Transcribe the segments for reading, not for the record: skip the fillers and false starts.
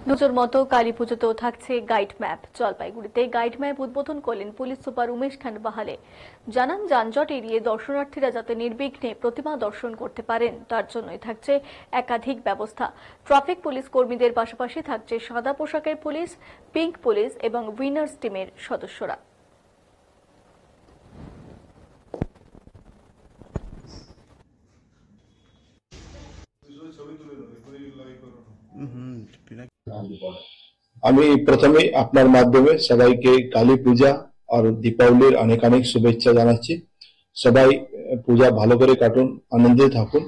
নজর মতো কালী পুজোতেও থাকছে গাইড ম্যাপ। জলপাইগুড়িতে গাইড ম্যাপ উদ্বোধন করলেন পুলিশ সুপার উমেশ খান বাহালে। জানান, যানজট এড়িয়ে দর্শনার্থীরা যাতে নির্বিঘ্নে প্রতিমা দর্শন করতে পারেন তার জন্যই থাকছে একাধিক ব্যবস্থা। ট্রাফিক পুলিশ কর্মীদের পাশাপাশি থাকছে সাদা পোশাকের পুলিশ, পিঙ্ক পুলিশ এবং উইনার্স টিমের সদস্যরা। আমি প্রথমে আপনার মাধ্যমে সবাইকে কালী পূজা আর দীপাবলির অনেক অনেক শুভেচ্ছা জানাচ্ছি। সবাই পূজা ভালো করে কাটুন, আনন্দে থাকুন।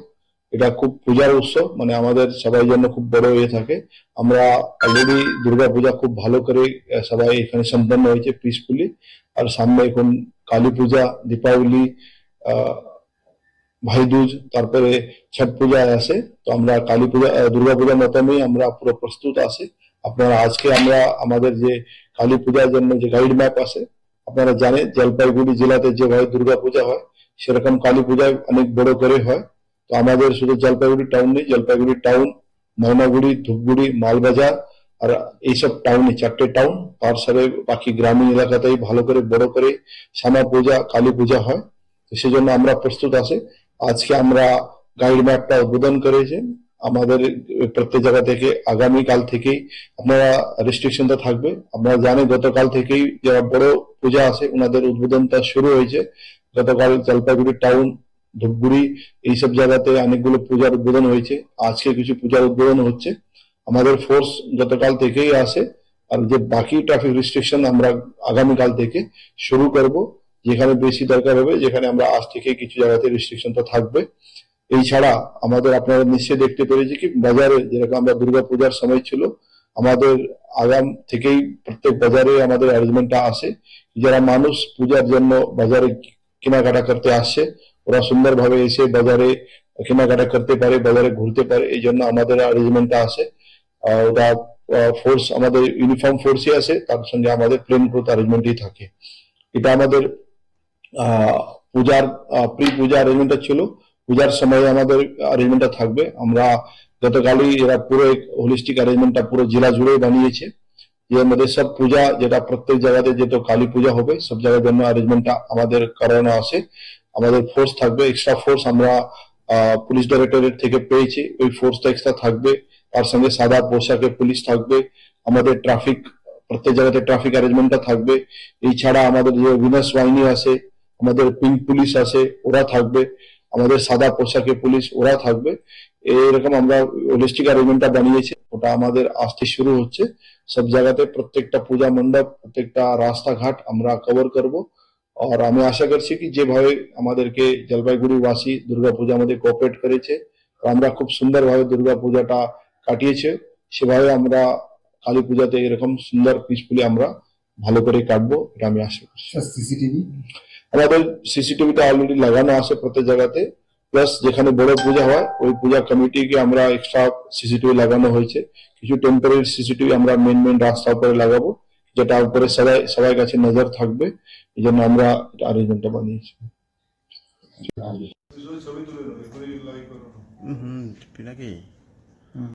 এটা খুব পূজার উৎসব, মানে আমাদের সবাই জন্য খুব বড় হয়ে থাকে। আমরা অলরেডি দুর্গা পূজা খুব ভালো করে সবাই এখানে সম্পন্ন হয়েছে পিসফুলি। আর সামনে এখন কালী পূজা, দীপাবলি, ভাইদুজ, তারপরে ছট পূজা আসে। তো আমরা কালী পূজা দুর্গা পূজার মতনই আমরা পুরো প্রস্তুত আছি। আপনারা আজকে আমরা আমাদের যে কালী পূজার জন্য যে গাইড ম্যাপ আছে, আপনারা জানেন জলপাইগুড়ি জেলাতে যেভাবে দুর্গা পূজা হয় সেরকম কালী পূজায় অনেক বড় করে হয়। তো আমাদের শুধু জলপাইগুড়ি টাউন নেই, জলপাইগুড়ি টাউন, ময়নাগুড়ি, ধূপগুড়ি, মালবাজার আর এইসব টাউনে, চারটে টাউন, তার সাথে বাকি গ্রামীণ এলাকাতেই ভালো করে বড় করে শ্যামা পূজা, কালী পূজা হয়। তো সেজন্য আমরা প্রস্তুত আছি। আজকে আমরা গাইড ম্যাপটা উদ্বোধন করেছি। আমাদের প্রত্যেক জায়গা থেকে আগামীকাল থেকেই আপনারা রেস্ট্রিকশনটা থাকবে। আপনারা জানেন গতকাল থেকেই যারা বড় পূজা আছে ওনাদের উদ্বোধনটা শুরু হয়েছে। গতকাল জলপাইগুড়ি টাউন, ধূপগুড়ি এইসব জায়গাতে অনেকগুলো পূজার উদ্বোধন হয়েছে। আজকে কিছু পূজার উদ্বোধন হচ্ছে। আমাদের ফোর্স গতকাল থেকেই আসে। আর যে বাকি ট্রাফিক রেস্ট্রিকশন আমরা আগামীকাল থেকে শুরু করব। যেখানে বেশি দরকার হবে, যেখানে আমরা আজ থেকে কিছু জায়গাতে রেস্ট্রিকশনটা থাকবে। এই ছাড়া আমাদের আপনারা নিশ্চয়ই দেখতে পেরেছি কি বাজারে যেরকম আমরা দুর্গা পূজার সময় ছিল, আমাদের আগাম থেকেই প্রত্যেক বাজারে আমাদের অ্যারেঞ্জমেন্টটা আসে। যারা মানুষ পূজার জন্য বাজারে কেনাকাটা করতে আসছে ওরা সুন্দরভাবে এসে বাজারে কেনাকাটা করতে পারে, বাজারে ঘুরতে পারে, এই জন্য আমাদের অ্যারেঞ্জমেন্টটা আসে। ওটা ফোর্স আমাদের ইউনিফর্ম ফোর্সই আছে, তার সঙ্গে আমাদের প্লেন ক্রুথ অ্যারেঞ্জমেন্টই থাকে। এটা আমাদের পূজার প্রি পূজা অ্যারেঞ্জমেন্টটা ছিল। পূজার সময় আমাদের অ্যারেঞ্জমেন্টটা থাকবে। আমরা গতকালই এরা পুরো হোলিস্টিক অ্যারেঞ্জমেন্টটা পুরো জেলা জুড়ে বানিয়েছে। এর মধ্যে সব পূজা যেটা প্রত্যেক জায়গাতে যেহেতু কালী পূজা হবে সব জায়গার জন্য অ্যারেঞ্জমেন্টটা আমাদের করানো আছে। আমাদের ফোর্স থাকবে, এক্সট্রা ফোর্স আমরা পুলিশ ডাইরেক্টরেট থেকে পেয়েছি, ওই ফোর্সটা এক্সট্রা থাকবে। তার সঙ্গে সাদা পোশাকে পুলিশ থাকবে। আমাদের ট্রাফিক প্রত্যেক জায়গাতে ট্রাফিক অ্যারেঞ্জমেন্টটা থাকবে। এই ছাড়া আমাদের যে উইনার্স বাহিনী আছে, আমাদের পিঙ্ক পুলিশ আছে, ওরা থাকবে। আমাদের সাদা পোশাকে পুলিশ ওরা থাকবে। এরকম আমরা হোলিস্টিক অ্যারেঞ্জমেন্টটা বানিয়েছি। ওটা আমাদের আসতে শুরু হচ্ছে। সব জায়গাতে প্রত্যেকটা পূজা মণ্ডপ, প্রত্যেকটা রাস্তাঘাট আমরা কভার করব। আর আমি আশা করছি কি যেভাবে আমাদেরকে জলপাইগুড়ি বাসী দুর্গা পূজা আমাদের কোঅপারেট করেছে, আমরা খুব সুন্দরভাবে দুর্গা পূজাটা কাটিয়েছে, সেভাবে আমরা কালী পূজাতে এরকম সুন্দর পিসফুলি আমরা ভালো করে কাটবো, এটা আমি আশা করছি। সিসিটিভি আমাদের সিসিটিভিটা অলরেডি লাগানো আছে প্রত্যেক জায়গাতে। প্লাস যেখানে বড় পূজা হয় ওই পূজা কমিটিকে আমরা এক্সট্রা সিসিটিভি লাগানো হয়েছে। কিছু টেম্পোরারি সিসিটিভি আমরা মেন রাস্তার উপরে লাগাবো, যেটা উপরে সবাই কাছে নজর থাকবে। এই জন্য আমরা অ্যারেঞ্জমেন্টটা বানিয়েছি। ছবি তুলে